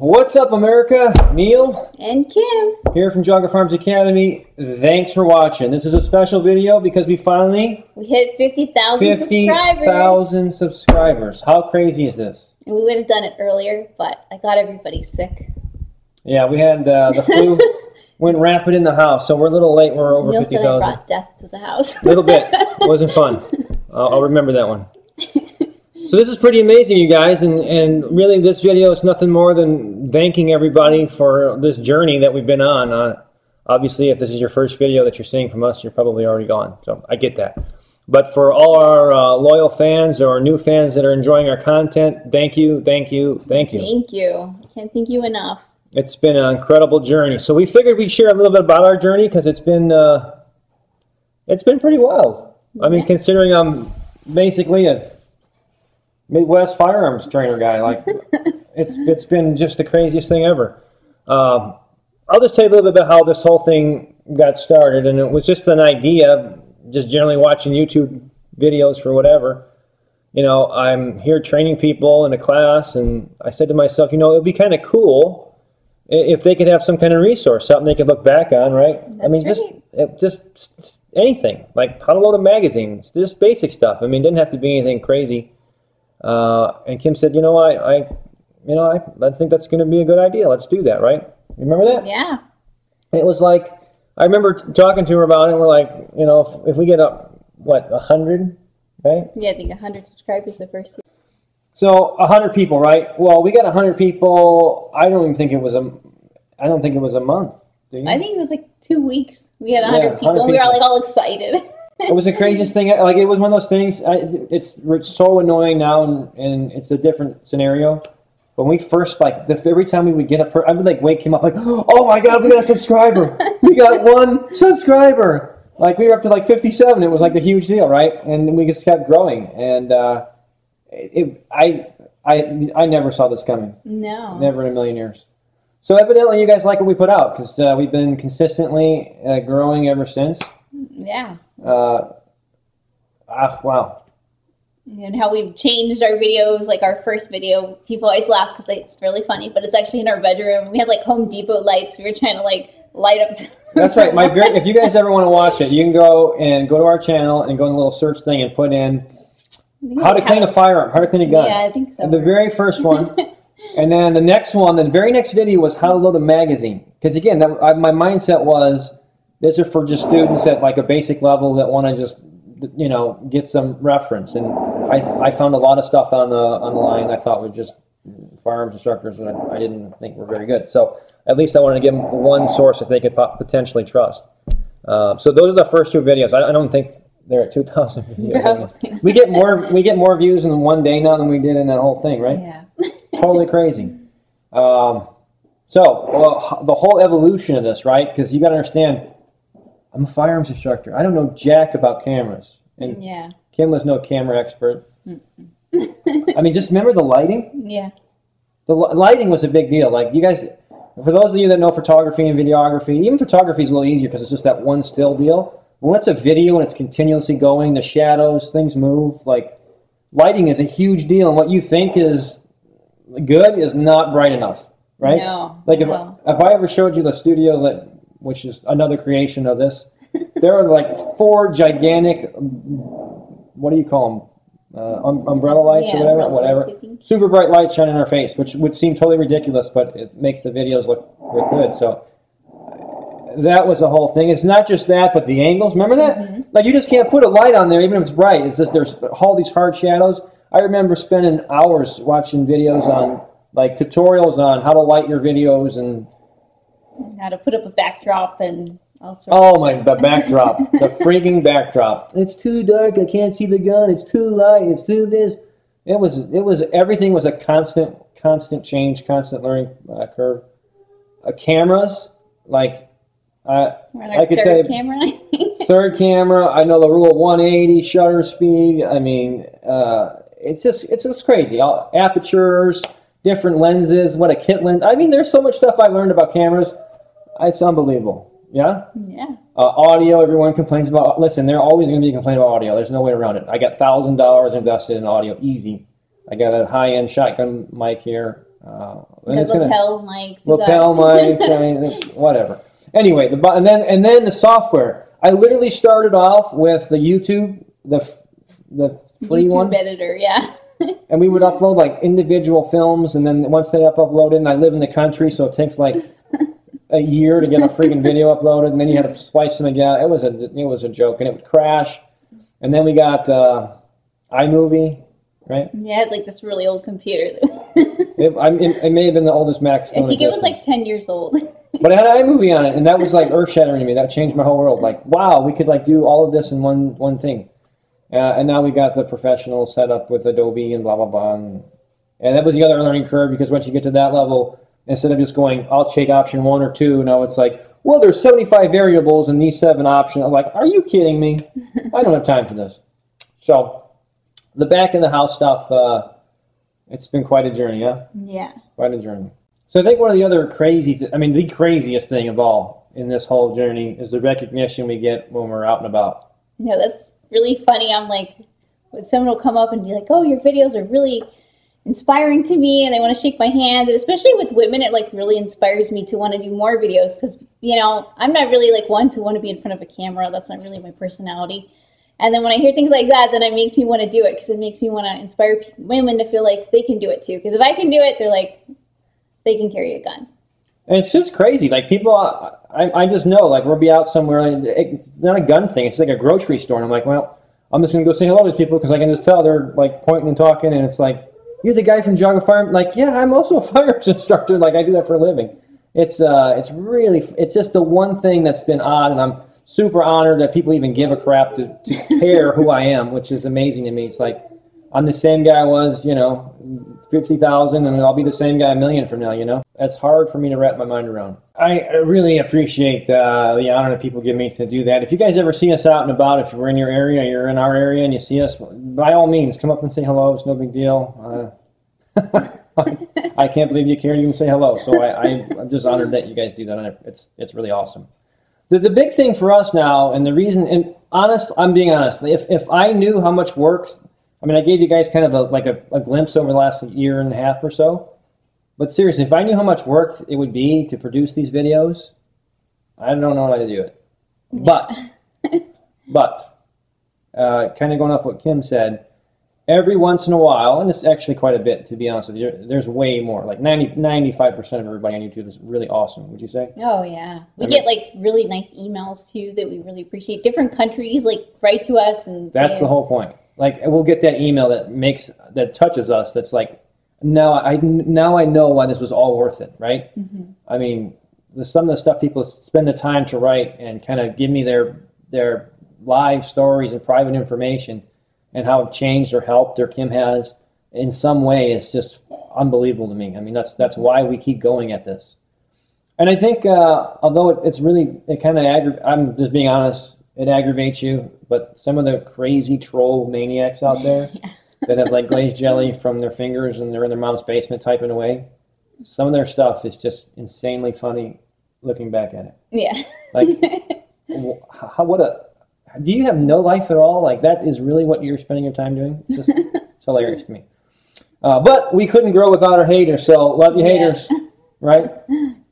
What's up, America? Neil and Kim here from Geauga Farms Academy. Thanks for watching. This is a special video because we hit 50,000 subscribers. 50,000 subscribers. How crazy is this? And we would have done it earlier, but I got everybody sick. Yeah, we had the flu went rampant in the house, so we're a little late. We're over 50,000. Neil said I brought death to the house. A little bit. It wasn't fun. I'll remember that one. So this is pretty amazing, you guys, and really this video is nothing more than thanking everybody for this journey that we've been on. Obviously, if this is your first video that you're seeing from us, you're probably already gone, so I get that. But for all our loyal fans or new fans that are enjoying our content, thank you, thank you, thank you. Thank you. I can't thank you enough. It's been an incredible journey. So we figured we'd share a little bit about our journey because it's been pretty wild. Yeah. I mean, considering I'm basically a Midwest firearms trainer guy, like it's been just the craziest thing ever. I'll just tell you a little bit about how this whole thing got started, and it was just an idea, just generally watching YouTube videos for whatever. You know, I'm here training people in a class, and I said to myself, you know, it would be kind of cool if they could have some kind of resource, something they could look back on, right? That's I mean, right. just anything, like how to load a magazine, just basic stuff. I mean, it didn't have to be anything crazy. And Kim said, you know, I think that's going to be a good idea. Let's do that, right? You remember that? Yeah. It was like, I remember talking to her about it, and we're like, you know, if we get up, what, 100, right? Yeah, I think 100 subscribers the first year. So 100 people, right? Well, we got 100 people. I don't think it was a month. Do you? I think it was like 2 weeks. We had 100 people, and we were like all excited. It was the craziest thing. Like, it was one of those things. It's so annoying now, and it's a different scenario. When we first, like, every time we would get I would like wake him up like, oh my God, we got a subscriber. We got 1 subscriber. Like, we were up to like 57. It was like a huge deal, right? And we just kept growing. And I never saw this coming. No. Never in a million years. So evidently you guys like what we put out because we've been consistently growing ever since. Yeah. Wow. And how we've changed our videos, like our first video, people always laugh because it's really funny, but it's actually in our bedroom. We had like Home Depot lights. We were trying to like light up. That's right. If you guys ever want to watch it, you can go to our channel and go in the little search thing and put in how to clean a firearm, how to clean a gun. Yeah, I think so. And the very first one. And then the next one, the very next video was how to load a magazine. Because again, my mindset was, these are for just students at like a basic level that want to just, you know, get some reference. And I found a lot of stuff on the line I thought were just firearms instructors that I didn't think were very good. So at least I wanted to give them one source that they could potentially trust. So those are the first 2 videos. I don't think they're at 2,000 videos. We get more views in one day now than we did in that whole thing, right? Yeah. Totally crazy. The whole evolution of this, right? Because you got to understand, I'm a firearms instructor. I don't know jack about cameras. And yeah. Kim was no camera expert. I mean, just remember the lighting? Yeah. The lighting was a big deal. Like, you guys, for those of you that know photography and videography, even photography is a little easier because it's just that one still deal. When it's a video and it's continuously going, the shadows, things move. Like, lighting is a huge deal. And what you think is good is not bright enough, right? No. Like, if I ever showed you the studio which is another creation of this, there are like 4 gigantic, what do you call them? Umbrella lights or whatever. Super bright lights shining in our face, which would seem totally ridiculous, but it makes the videos look good. So that was the whole thing. It's not just that, but the angles. Remember that? Mm-hmm. Like, you just can't put a light on there, even if it's bright. It's just there's all these hard shadows. I remember spending hours watching videos on, like, tutorials on how to light your videos and how to put up a backdrop and all sorts the backdrop. The freaking backdrop. It's too dark, I can't see the gun, it's too light, it's too this. It was everything was a constant change, constant learning curve. Cameras, like, I could tell you, third camera, I know the rule of 180, shutter speed. I mean, it's just crazy. Apertures, different lenses, what a kit lens. I mean, there's so much stuff I learned about cameras. It's unbelievable. Yeah? Yeah. Audio, everyone complains about. Listen, they're always going to be complaining about audio. There's no way around it. I got $1,000 invested in audio, easy. I got a high-end shotgun mic here. Lapel mics. Lapel mics, I mean, whatever. Anyway, and then the software. I literally started off with the YouTube, the free YouTube one. editor, yeah. And we would upload like individual films, and then once they uploaded, and I live in the country, so it takes like a year to get a freaking video uploaded, and then you had to splice them again. It was a joke, and it would crash. And then we got iMovie, right? Yeah, like this really old computer. It may have been the oldest Mac still I think it was like 10 years old. But it had iMovie on it, and that was like earth-shattering to me. That changed my whole world. Like, wow, we could like do all of this in one thing. And now we got the professional setup with Adobe and blah, blah, blah. And that was the other learning curve, because once you get to that level, instead of just going, I'll take option 1 or 2, now it's like, well, there's 75 variables in these 7 options. I'm like, are you kidding me? I don't have time for this. So the back of the house stuff, it's been quite a journey, yeah? Yeah. Quite a journey. So I think one of the other the craziest thing of all in this whole journey is the recognition we get when we're out and about. Yeah, that's really funny. I'm like, when someone will come up and be like, oh, your videos are really inspiring to me, and they want to shake my hand. And especially with women, it like really inspires me to want to do more videos, because, you know, I'm not really like one to want to be in front of a camera. That's not really my personality. And then when I hear things like that, then it makes me want to do it, because it makes me want to inspire women to feel like they can do it too. Because if I can do it, they're like, they can carry a gun. And it's just crazy. Like, people, I just know, like, we'll be out somewhere, and it's not a gun thing. It's like a grocery store. And I'm like, well, I'm just going to go say hello to these people, because I can just tell they're, like, pointing and talking. And it's like, you're the guy from Geauga Firearms? Like, yeah, I'm also a firearms instructor. Like, I do that for a living. It's just the one thing that's been odd. And I'm super honored that people even give a crap to care who I am, which is amazing to me. It's like, I'm the same guy I was, 50,000, and I'll be the same guy 1,000,000 from now, That's hard for me to wrap my mind around. I really appreciate the honor that people give me to do that. If you guys ever see us out and about, if we're in your area, you're in our area, and you see us, by all means, come up and say hello. It's no big deal. I can't believe you care to even say hello, so I'm just honored that you guys do that. It's really awesome. The big thing for us now, and the reason, and I'm being honest, if I knew how much work, I mean, I gave you guys kind of a glimpse over the last year and a half or so, but seriously, if I knew how much work it would be to produce these videos, I don't know how to do it. Yeah. But kind of going off what Kim said, every once in a while, and it's actually quite a bit, to be honest with you, there's way more. Like 95% of everybody on YouTube is really awesome, would you say? Oh, yeah. We get like really nice emails, too, that we really appreciate. Different countries like write to us. And that's the whole point. Like, we'll get that email that touches us, that's like, now I know why this was all worth it, right? Mm-hmm. I mean, some of the stuff people spend the time to write and kind of give me their live stories and private information, and how it changed or helped or Kim has in some way is just unbelievable to me. I mean, that's why we keep going at this. And I think, although it kind of I'm just being honest, it aggravates you, but some of the crazy troll maniacs out there that have like glazed jelly from their fingers and they're in their mom's basement typing away, some of their stuff is just insanely funny looking back at it. Yeah. Like, do you have no life at all? Like, that is really what you're spending your time doing? It's hilarious to me. But we couldn't grow without our haters, so love you haters, right?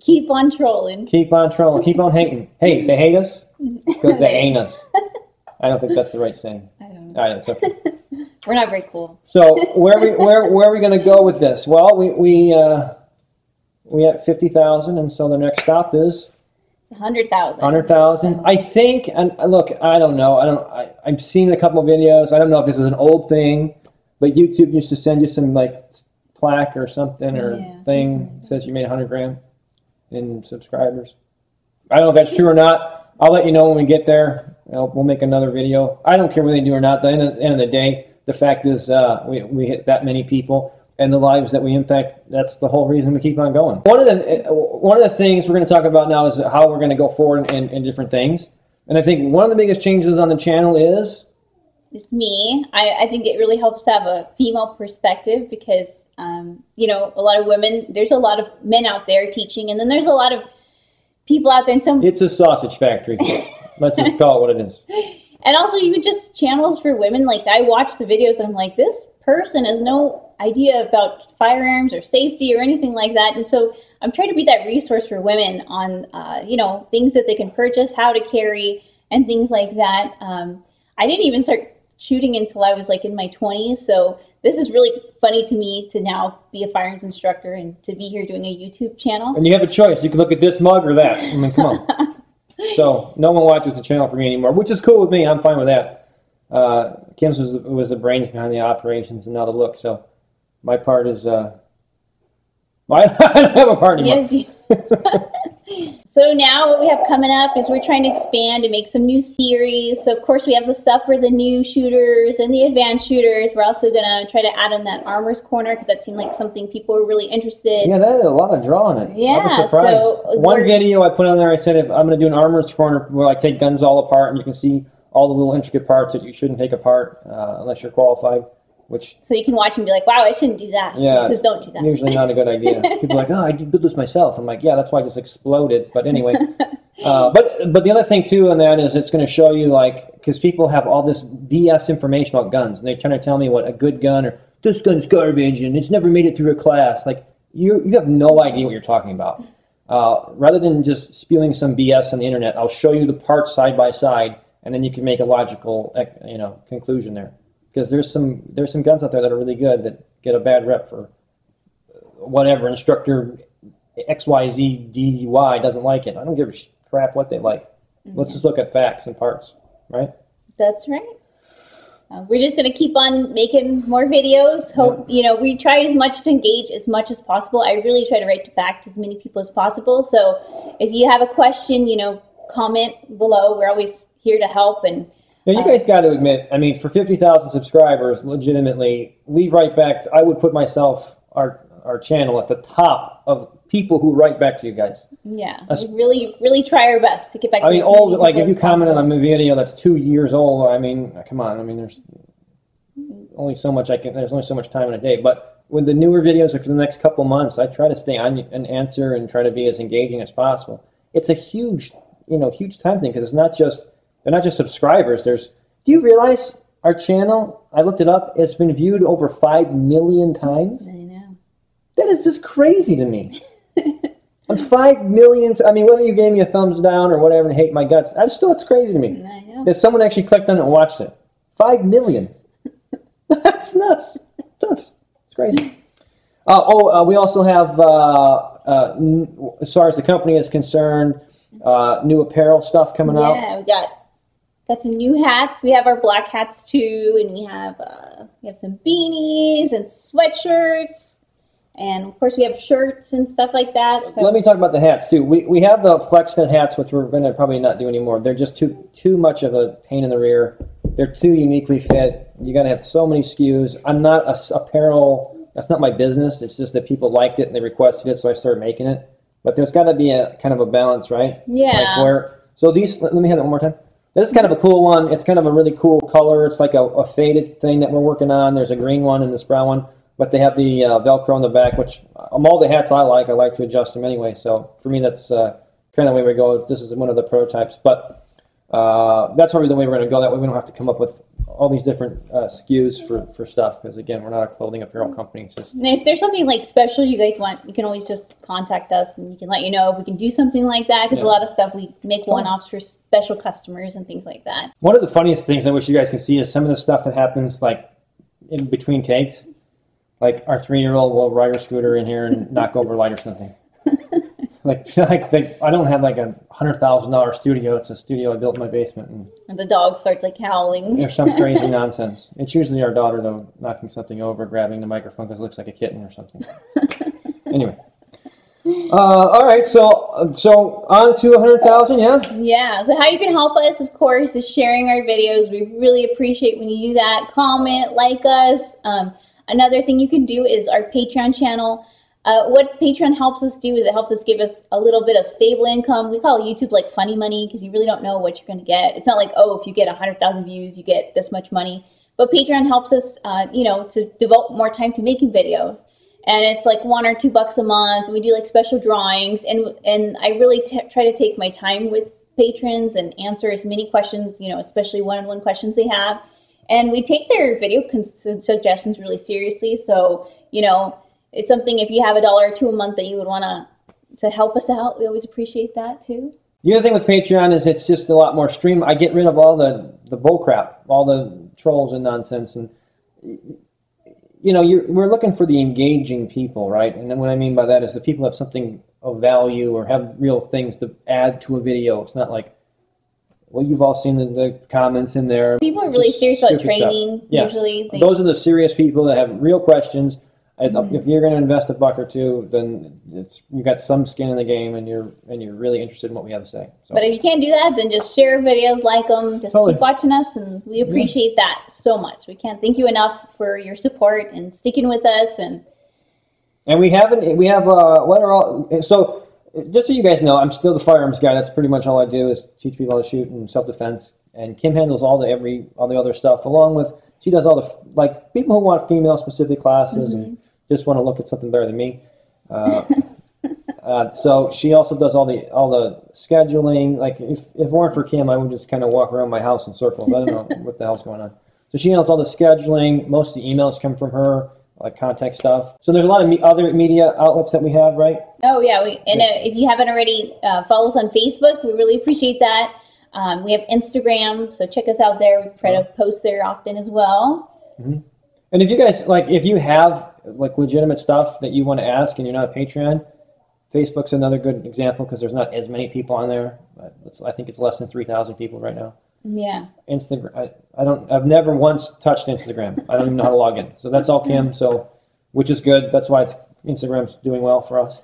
Keep on trolling. Keep on trolling. Keep on hating. Hey, they hate us because they ain't us. I don't think that's the right saying. I don't know. All right, it's okay. We're not very cool. So where are we going to go with this? Well, we at 50,000, and so the next stop is 100,000. 100,000. I think, and look, I don't know. I've seen a couple of videos. I don't know if this is an old thing, but YouTube used to send you some like plaque or something or thing that says you made 100 grand in subscribers. I don't know if that's true or not. I'll let you know when we get there. We'll make another video. I don't care whether they do or not. At the end of the day, the fact is we hit that many people, and the lives that we impact, that's the whole reason we keep on going. One of the things we're going to talk about now is how we're going to go forward in different things. And I think one of the biggest changes on the channel is... It's me. I think it really helps to have a female perspective because, a lot of women, there's a lot of men out there teaching, and then there's a lot of people out there. And it's a sausage factory. Let's just call it what it is. And also even just channels for women. Like, I watch the videos and I'm like, this person has no idea about firearms or safety or anything like that. And so I'm trying to be that resource for women on, you know, things that they can purchase, how to carry, and things like that. I didn't even start shooting until I was like in my 20s. So this is really funny to me to now be a firearms instructor and to be here doing a YouTube channel. And you have a choice. You can look at this mug or that. I mean, come on. So no one watches the channel for me anymore, which is cool with me. I'm fine with that. Kim's was the brains behind the operations and now the look. So my part is, I don't have a part anymore. Yes. So now what we have coming up is we're trying to expand and make some new series. So of course we have the stuff for the new shooters and the advanced shooters. We're also going to try to add on that armor's corner because that seemed like something people were really interested. Yeah, that had a lot of draw on it. Yeah. I was surprised. So one video I put on there, I said if I'm going to do an armor's corner where I take guns all apart and you can see all the little intricate parts that you shouldn't take apart unless you're qualified. So you can watch and be like, wow, I shouldn't do that. Yeah, because don't do that. Usually not a good idea. People are like, oh, I did build this myself. I'm like, yeah, that's why I just exploded. But anyway, but the other thing too on that is it's going to show you like, because people have all this BS information about guns and they're trying to tell me what a good gun or this gun's garbage and it's never made it through a class. Like you have no idea what you're talking about. Rather than just spewing some BS on the internet, I'll show you the parts side by side and then you can make a logical, conclusion there. Because there's some guns out there that are really good that get a bad rep for whatever instructor XYZ DUI doesn't like it. I don't give a crap what they like. Mm-hmm. Let's just look at facts and parts, right? That's right. We're just going to keep on making more videos. Hope we try as much to engage as much as possible. I really try to write back to as many people as possible. So if you have a question, comment below. We're always here to help. And now, you guys got to admit, I mean, for 50,000 subscribers, legitimately, we write back. I would put our channel at the top of people who write back to you guys. Yeah, we really try our best to get back to you. I mean, like if you commented on a video that's 2 years old, I mean, come on. I mean, there's only so much there's only so much time in a day. But with the newer videos, like for the next couple months, I try to stay on and answer and try to be as engaging as possible. It's a huge time thing because they're not just subscribers. Do you realize our channel, I looked it up, it's been viewed over 5 million times? I know. That is just crazy to me. On 5 million, I mean, whether you gave me a thumbs down or whatever and hate my guts, it's crazy to me. I know. That someone actually clicked on it and watched it. 5 million. That's nuts. It's crazy. We also have, as far as the company is concerned, new apparel stuff coming out. Yeah, we got some new hats. We have our black hats too, and we have some beanies and sweatshirts, and of course we have shirts and stuff like that. So. Let me talk about the hats too. We have the flex fit hats, which we're going to probably not do anymore. They're just too much of a pain in the rear. They're too uniquely fit. You got to have so many SKUs. I'm not apparel. That's not my business. It's just that people liked it and they requested it, so I started making it. But there's got to be a kind of a balance, right? Yeah. So these. Let me have it one more time. This is kind of a cool one. It's kind of a really cool color. It's like a faded thing that we're working on. There's a green one and this brown one. But they have the Velcro on the back, which all the hats I like to adjust them anyway. So for me, that's kind of the way we go. This is one of the prototypes. But that's probably the way we're going to go. That way we don't have to come up with all these different SKUs for stuff. Because, again, we're not a clothing apparel company. It's just... And if there's something like special you guys want, you can always just contact us and we can let you know if we can do something like that. Because a lot of stuff we make one-offs for special customers and things like that. One of the funniest things I wish you guys can see is some of the stuff that happens like in between takes. Like our 3-year-old will ride her scooter in here and knock over a light or something. Like I don't have like a $100,000 studio. It's a studio I built in my basement. And the dog starts like howling. There's some crazy nonsense. It's usually our daughter though, knocking something over, grabbing the microphone because it looks like a kitten or something. Anyway. All right, so on to 100,000, yeah? Yeah, so how you can help us, of course, is sharing our videos. We really appreciate when you do that. Comment, like us. Another thing you can do is our Patreon channel. What Patreon helps us do is it helps us give us a little bit of stable income. We call YouTube like funny money because you really don't know what you're going to get. It's not like, oh, if you get 100,000 views, you get this much money. But Patreon helps us, to devote more time to making videos. And it's like $1 or $2 a month. We do like special drawings. And I really try to take my time with patrons and answer as many questions, especially one-on-one questions they have. And we take their video suggestions really seriously. So, you know, it's something, if you have $1 or $2 a month that you would want to help us out, we always appreciate that too. The other thing with Patreon is it's just a lot more stream. I get rid of all the bull crap, all the trolls and nonsense. And, you know, we're looking for the engaging people, right? And then what I mean by that is the people have something of value or have real things to add to a video. It's not like, well, you've all seen the comments in there. People are really serious about training, yeah. usually. Those are the serious people that have real questions. If you're going to invest $1 or $2, then you got some skin in the game, and you're really interested in what we have to say. So. But if you can't do that, then just share videos, like them, just keep watching us, and we appreciate that so much. We can't thank you enough for your support and sticking with us. And we have what are all so. Just so you guys know, I'm still the firearms guy. That's pretty much all I do is teach people how to shoot and self-defense. And Kim handles all the other stuff, along with she does all the like people who want female-specific classes and just want to look at something better than me. So she also does all the scheduling. Like if it weren't for Kim, I would just kind of walk around my house in circles. I don't know what the hell's going on. So she handles all the scheduling. Most of the emails come from her. Like contact stuff. So there's a lot of other media outlets that we have, right? Oh yeah, if you haven't already, follow us on Facebook. We really appreciate that. We have Instagram, so check us out there. We try to post there often as well. And if you guys if you have like legitimate stuff that you want to ask and you're not a Patreon, Facebook's another good example because there's not as many people on there. I think it's less than 3,000 people right now. Yeah. Instagram. I've never once touched Instagram. I don't even know how to log in. So that's all Kim. So, which is good. That's why Instagram's doing well for us.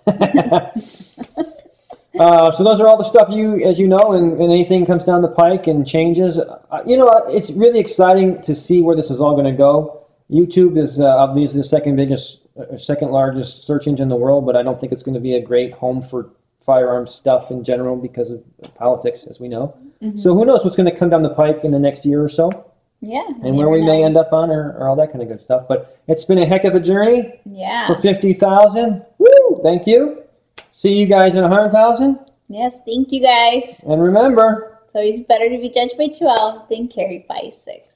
So those are all the stuff as you know, and anything comes down the pike and changes. You know, it's really exciting to see where this is all going to go. YouTube is obviously the second largest search engine in the world, but I don't think it's going to be a great home for firearms stuff in general because of politics, as we know. So who knows what's going to come down the pike in the next year or so? Yeah. And where we may end up on or all that kind of good stuff. But it's been a heck of a journey. Yeah. For 50,000. Woo! Thank you. See you guys in 100,000. Yes, thank you guys. And remember, it's always better to be judged by 12 than carried by 6.